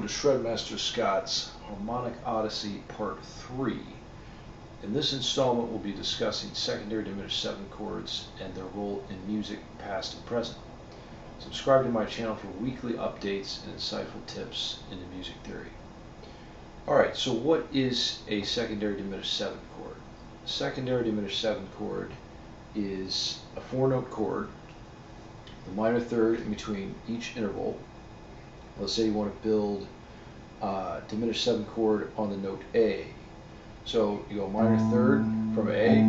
Welcome to Shredmaster Scott's Harmonic Odyssey Part 3. In this installment we'll be discussing secondary diminished 7th chords and their role in music past and present. Subscribe to my channel for weekly updates and insightful tips into music theory. Alright, so what is a secondary diminished 7th chord? A secondary diminished 7th chord is a 4-note chord, the minor third in between each interval. Let's say you want to build diminished 7th chord on the note A. So you go minor third from A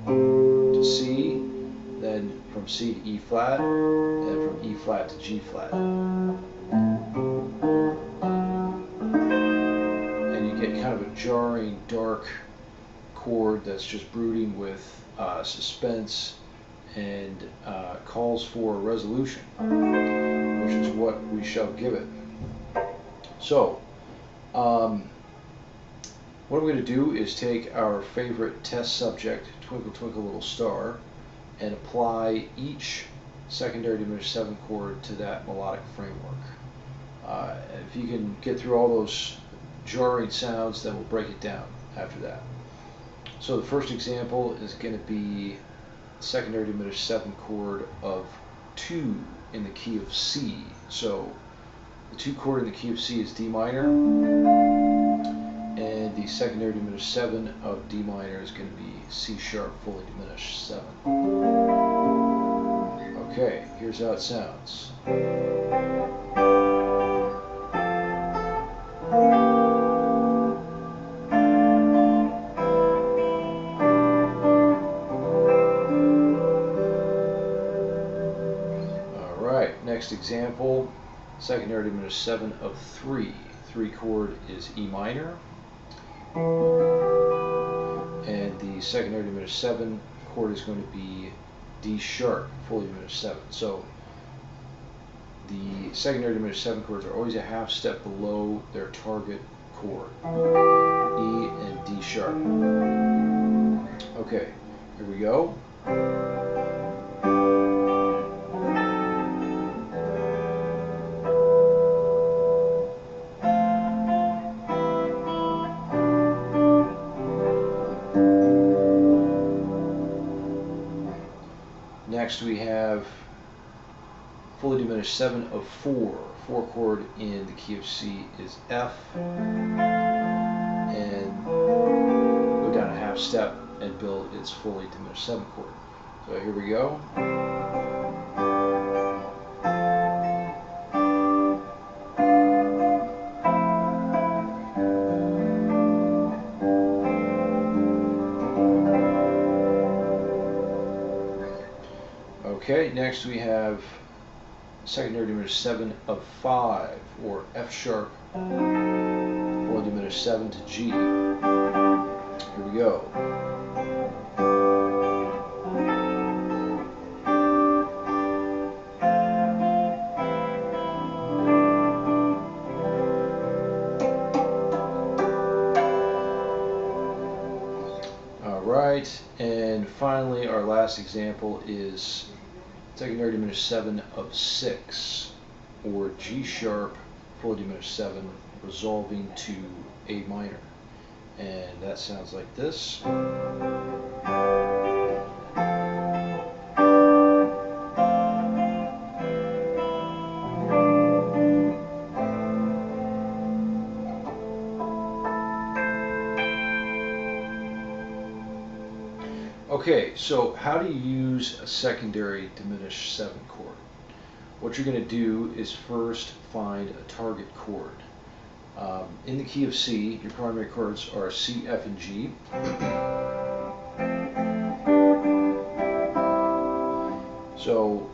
to C, then from C to E flat, and then from E flat to G flat. And you get kind of a jarring, dark chord that's just brooding with suspense and calls for resolution, which is what we shall give it. So, what I'm going to do is take our favorite test subject, Twinkle Twinkle Little Star, and apply each secondary diminished 7th chord to that melodic framework. If you can get through all those jarring sounds, then we'll break it down after that. So the first example is going to be secondary diminished 7th chord of 2 in the key of C. So the 2 chord in the key of C is D minor, and the secondary diminished 7 of D minor is going to be C sharp fully diminished 7. Okay, here's how it sounds. Next example, secondary diminished 7 of 3. 3 chord is E minor, and the secondary diminished 7 chord is going to be D sharp, fully diminished 7. So the secondary diminished 7 chords are always a half step below their target chord, E and D sharp. Okay, here we go. Next we have fully diminished 7 of 4. 4 chord in the key of C is F, and go down a half step and build its fully diminished 7th chord. So here we go. Okay, next we have secondary diminished 7 of 5, or F sharp, fully diminished 7 to G. Here we go. Alright, and finally our last example is secondary diminished 7 of 6, or G sharp, fully diminished 7, resolving to A minor. And that sounds like this. Okay, so how do you use a secondary diminished 7th chord? What you're going to do is first find a target chord. In the key of C, your primary chords are C, F, and G. So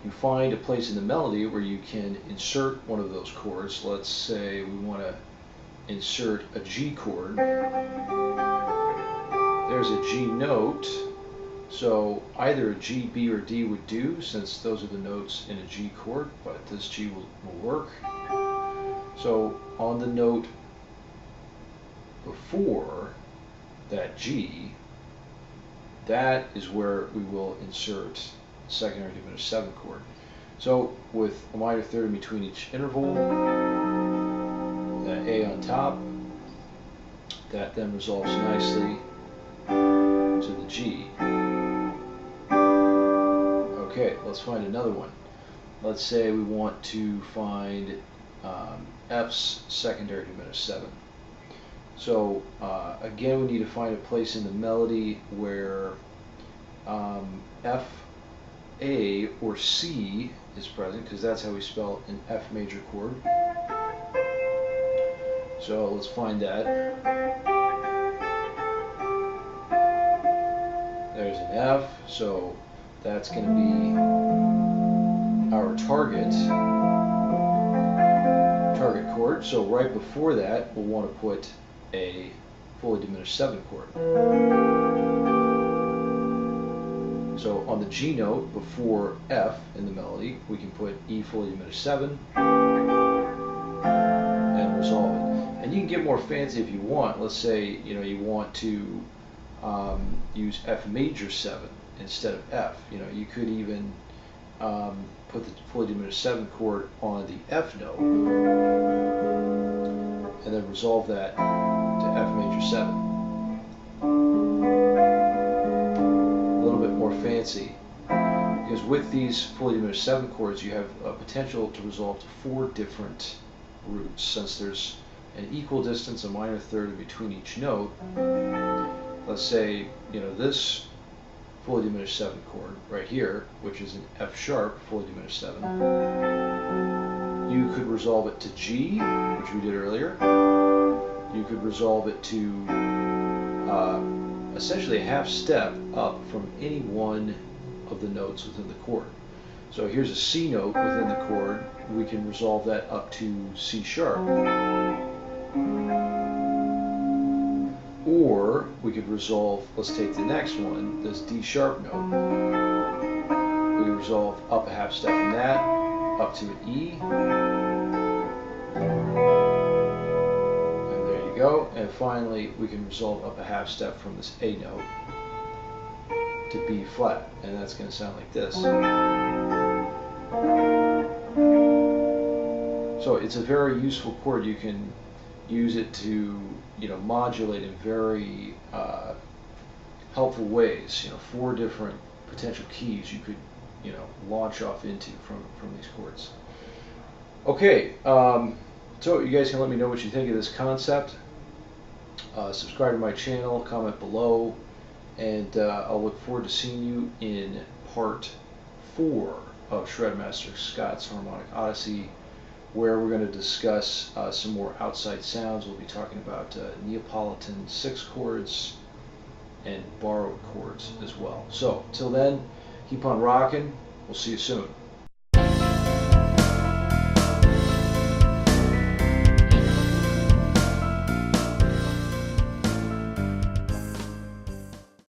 you find a place in the melody where you can insert one of those chords. Let's say we want to insert a G chord. There's a G note, so either a G, B, or D would do, since those are the notes in a G chord, but this G will work. So on the note before that G, that is where we will insert secondary diminished 7th chord. So with a minor third in between each interval, A on top. That then resolves nicely to the G. Okay, let's find another one. Let's say we want to find F's secondary diminished 7. So again, we need to find a place in the melody where F, A, or C is present, because that's how we spell an F major chord. So let's find that. There's an F, so that's going to be our target chord. So right before that, we'll want to put a fully diminished 7 chord. So on the G note before F in the melody, we can put E fully diminished 7 and resolve it. And you can get more fancy if you want. Let's say you want to use F major 7 instead of F. You could even put the fully diminished 7 chord on the F note and then resolve that to F major 7. A little bit more fancy, because with these fully diminished 7 chords you have a potential to resolve to 4 different roots, since there's an equal distance, a minor third, in between each note. Let's say this fully diminished 7 chord right here, which is an F sharp fully diminished 7, you could resolve it to G, which we did earlier. You could resolve it to essentially a half step up from any one of the notes within the chord. So here's a C note within the chord. We can resolve that up to C sharp. Or we could resolve, let's take the next one, this D sharp note. We can resolve up a half step from that, up to an E. And there you go. And finally, we can resolve up a half step from this A note to B flat. And that's going to sound like this. So it's a very useful chord. You can use it to modulate in very helpful ways. 4 different potential keys you could launch off into from these chords. Okay, so you guys can let me know what you think of this concept. Subscribe to my channel, comment below, and I'll look forward to seeing you in part 4 of Shredmaster Scott's Harmonic Odyssey, where we're going to discuss some more outside sounds. We'll be talking about Neapolitan 6 chords and borrowed chords as well. So, till then, keep on rocking. We'll see you soon.